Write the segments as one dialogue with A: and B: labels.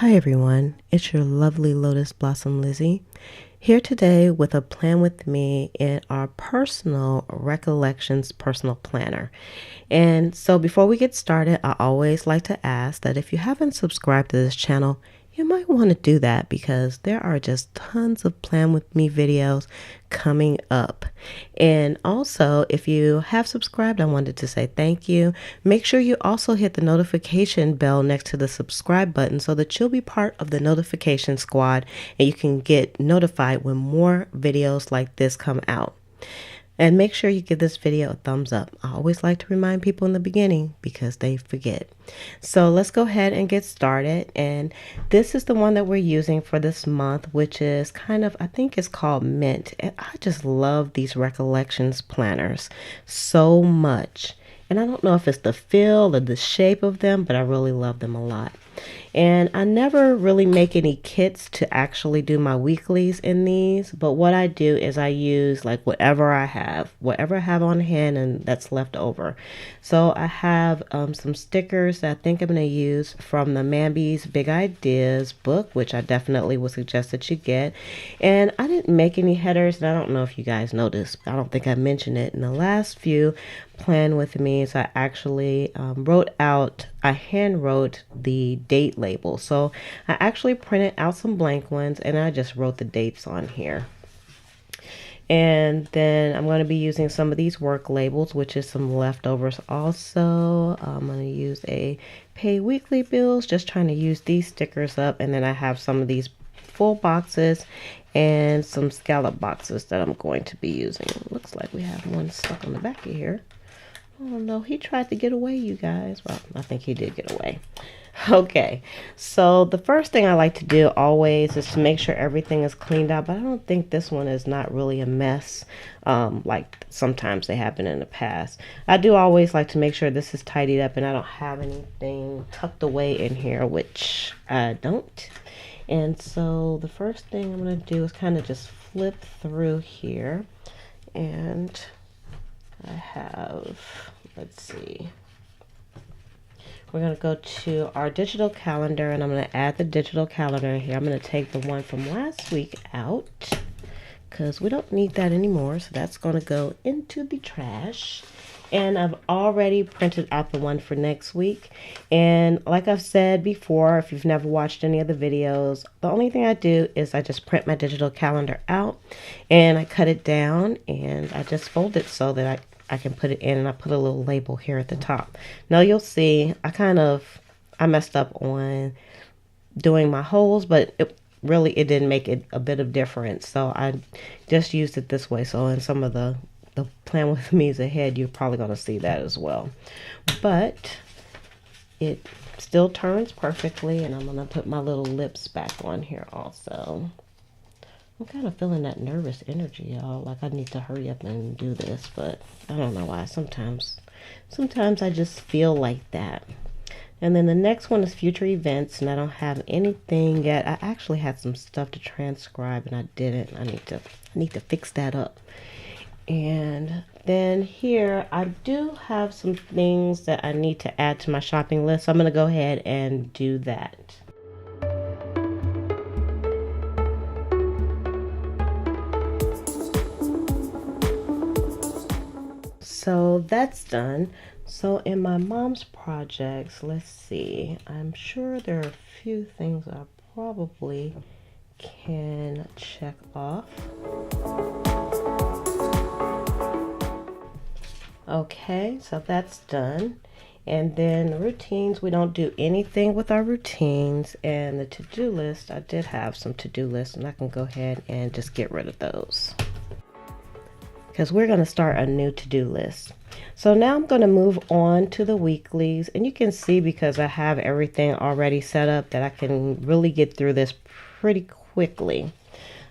A: Hi everyone, it's your lovely Lotus Blossom Lizzie here today with a plan with me in our personal Recollections personal planner. And so before we get started, I always like to ask that if you haven't subscribed to this channel, you might want to do that because there are just tons of Plan With Me videos coming up. And also, if you have subscribed, I wanted to say thank you. Make sure you also hit the notification bell next to the subscribe button so that you'll be part of the notification squad and you can get notified when more videos like this come out. And make sure you give this video a thumbs up. I always like to remind people in the beginning because they forget. So let's go ahead and get started. And this is the one that we're using for this month, which is kind of, I think it's called Mint. And I just love these Recollections planners so much. And I don't know if it's the feel or the shape of them, but I really love them a lot. And I never really make any kits to actually do my weeklies in these, but what I do is I use like whatever I have on hand and that's left over. So I have some stickers that I think I'm going to use from the Mamby's Big Ideas book, which I definitely would suggest that you get. And I didn't make any headers, and I don't know if you guys noticed. I don't think I mentioned it in the last few Plan With Me. So I actually I hand wrote the date label. So I actually printed out some blank ones and I just wrote the dates on here. And then I'm going to be using some of these work labels, which is some leftovers also. I'm going to use a pay weekly bills, just trying to use these stickers up. And then I have some of these full boxes and some scallop boxes that I'm going to be using. It looks like we have one stuck on the back of here. Oh no, he tried to get away, you guys. Well, I think he did get away. Okay, so the first thing I like to do always is to make sure everything is cleaned out, but I don't think this one is not really a mess like sometimes they happen in the past. I do always like to make sure this is tidied up and I don't have anything tucked away in here, which I don't. And so the first thing I'm going to do is kind of just flip through here, and I have, let's see, we're going to go to our digital calendar and I'm going to add the digital calendar here. I'm going to take the one from last week out because we don't need that anymore. So that's going to go into the trash. And I've already printed out the one for next week. And like I've said before, if you've never watched any of the videos, the only thing I do is I just print my digital calendar out and I cut it down and I just fold it so that I can put it in, and I put a little label here at the top. Now you'll see I messed up on doing my holes, but it didn't make it a bit of difference. So I just used it this way. So in some of the Plan With Me's ahead, you're probably going to see that as well. But it still turns perfectly, and I'm going to put my little lips back on here also. I'm kind of feeling that nervous energy, y'all. Like I need to hurry up and do this, but I don't know why. Sometimes I just feel like that. And then the next one is future events, and I don't have anything yet. I actually had some stuff to transcribe and I didn't. I need to fix that up. And then here I do have some things that I need to add to my shopping list. So I'm going to go ahead and do that. So that's done. So in my mom's projects, let's see, I'm sure there are a few things I probably can check off. Okay, so that's done. And then the routines, we don't do anything with our routines. And the to-do list, I did have some to-do lists and I can go ahead and just get rid of those, because we're going to start a new to-do list. So now I'm going to move on to the weeklies, and you can see because I have everything already set up that I can really get through this pretty quickly.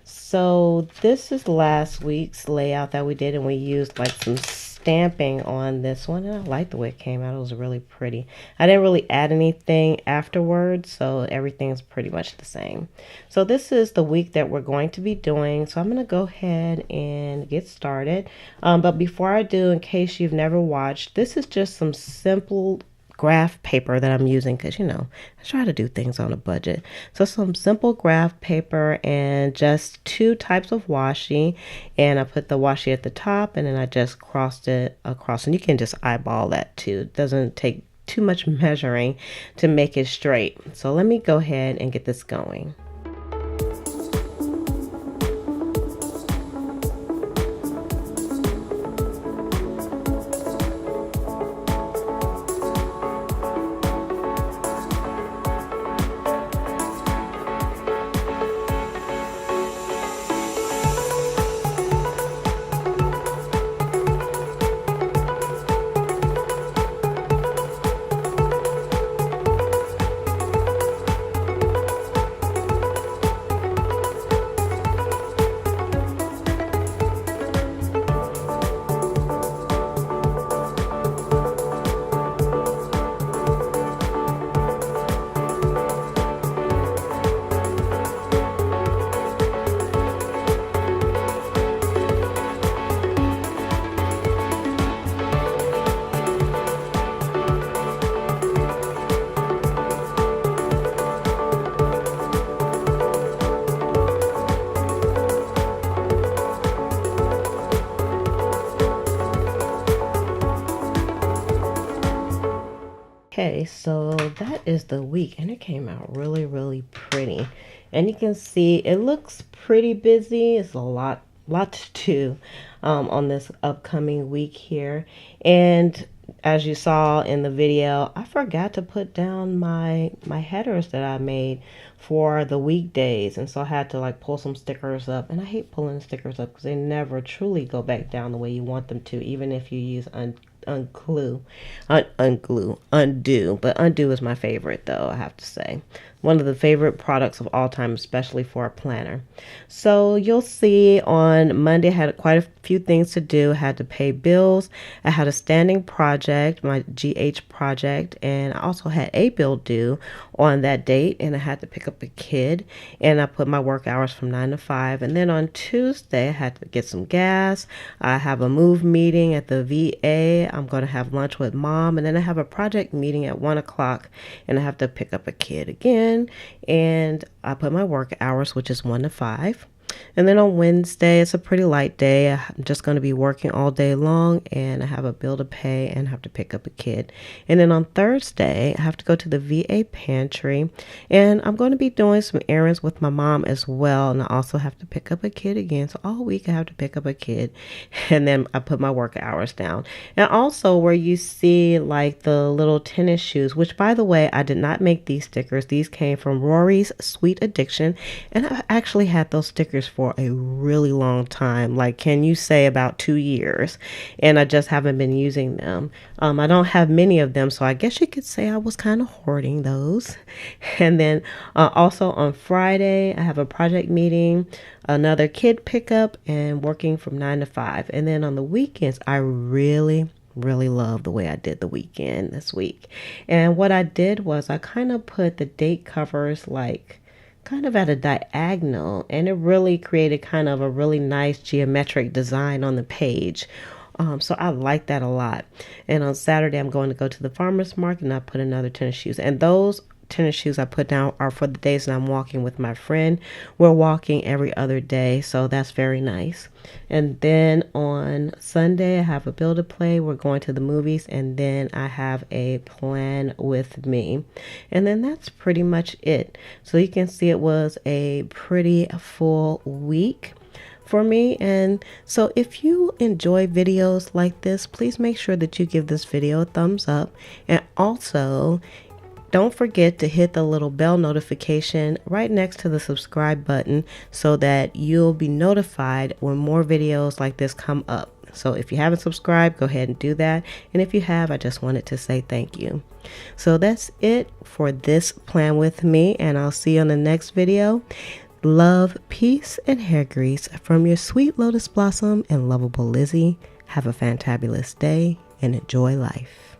A: So this is last week's layout that we did, and we used like some stamping on this one, and I like the way it came out. It was really pretty. I didn't really add anything afterwards, so everything is pretty much the same. So this is the week that we're going to be doing, so I'm going to go ahead and get started. But before I do, in case you've never watched, this is just some simple graph paper that I'm using because, I try to do things on a budget. So some simple graph paper and just 2 types of washi. And I put the washi at the top and then I just crossed it across. And you can just eyeball that too. It doesn't take too much measuring to make it straight. So let me go ahead and get this going. Okay, so that is the week and it came out really pretty. And you can see it looks pretty busy. It's a lot to do on this upcoming week here. And as you saw in the video, I forgot to put down my headers that I made for the weekdays, and so I had to like pull some stickers up, and I hate pulling stickers up because they never truly go back down the way you want them to, even if you use undo. But undo is my favorite though, I have to say. One of the favorite products of all time, especially for a planner. So you'll see on Monday I had quite a few things to do. I had to pay bills. I had a standing project, my GH project, and I also had a bill due on that date, and I had to pick up a kid, and I put my work hours from 9 to 5. And then on Tuesday I had to get some gas. I have a move meeting at the VA. I'm going to have lunch with mom, and then I have a project meeting at 1 o'clock, and I have to pick up a kid again. And I put my work hours, which is 1 to 5. And then on Wednesday, it's a pretty light day. I'm just going to be working all day long, and I have a bill to pay and have to pick up a kid. And then on Thursday, I have to go to the VA pantry, and I'm going to be doing some errands with my mom as well. And I also have to pick up a kid again. So all week I have to pick up a kid, and then I put my work hours down. And also where you see like the little tennis shoes, which by the way, I did not make these stickers. These came from Rory's Sweet Addiction, and I actually had those stickers for a really long time, like can you say about 2 years, and I just haven't been using them. I don't have many of them, so I guess you could say I was kind of hoarding those. And then also on Friday I have a project meeting, another kid pickup, and working from 9 to 5. And then on the weekends I really love the way I did the weekend this week. And what I did was I kind of put the date covers like kind of at a diagonal, and it really created kind of a really nice geometric design on the page. So I like that a lot. And on Saturday I'm going to go to the farmer's market, and I put another tennis shoes, and those tennis shoes I put down are for the days that I'm walking with my friend. We're walking every other day, so that's very nice. And then on Sunday I have a bill to play. We're going to the movies, and then I have a plan with me, and then that's pretty much it. So you can see it was a pretty full week for me. And so if you enjoy videos like this, please make sure that you give this video a thumbs up, and also don't forget to hit the little bell notification right next to the subscribe button so that you'll be notified when more videos like this come up. So if you haven't subscribed, go ahead and do that. And if you have, I just wanted to say thank you. So that's it for this plan with me, and I'll see you on the next video. Love, peace, and hair grease from your sweet lotus blossom and lovable Lizzie. Have a fantabulous day and enjoy life.